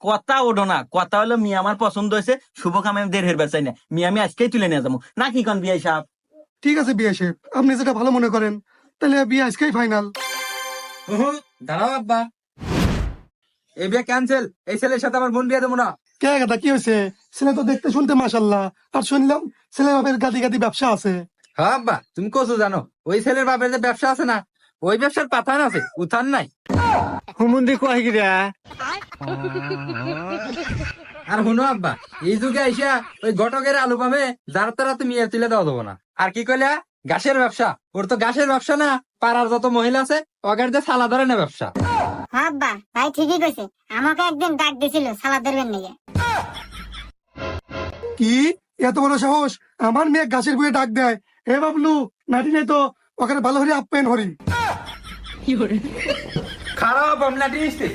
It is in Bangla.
কথা ওঠো না, কথা হলো মিয়া আমার পছন্দ হয়েছে, শুভ কাম আমি দেড় বেচাই না, মিয়া আমি আজকেই তুলে নিয়ে যাবো নাকি কোন বিয়ে সাহেব? ঠিক আছে বিয়ে সাহেব, আপনি যেটা ভালো মনে করেন, তাহলে বিয়ে আজকেই ফাইনাল। দাঁড়াও আব্বা, এই বিয়ে ক্যান্সেল। এই ছেলের সাথে আমার বোন বিয়ে দেবো না। কে কথা কি হয়েছে? ছেলে তো দেখতে শুনতে মাশাল্লাহ, আর শুনলাম ছেলে বাপের গাদি গাদি ব্যবসা আছে। হ্যাঁ আব্বা, তুমি কচু জানো, ওই ছেলের বাপের যে ব্যবসা আছে না, ওই ব্যবসার পাথান আছে, উত্থান নাই। হুমুন্দি কয় গিরা আর শুনো আব্বা, এই যুগে আইসা ওই ঘটকের আলু পামে যার তারা তুমি এর তুলে দেওয়া দেবো না। আর কি কইলা? ঘাসের ব্যবসা? ওর তো ঘাসের ব্যবসা না, পাড়ার যত মহিলা আছে ওদের যে সালা ধরে না ব্যবসা। হ্যাঁ আব্বা, ভাই ঠিকই কইছে। আমাকে একদিন ডাক দিছিল সালাদ ধরবেন নিয়ে। কি এত বড় সাহস, আমার মেয়ে গাছের বুয়ে ডাক দেয়? হে বাবলু, নাটি নাই তো ওখানে ভালো হরি আপ্যায়ন হরি। খারাপ আমলাটি নিচ্ছে।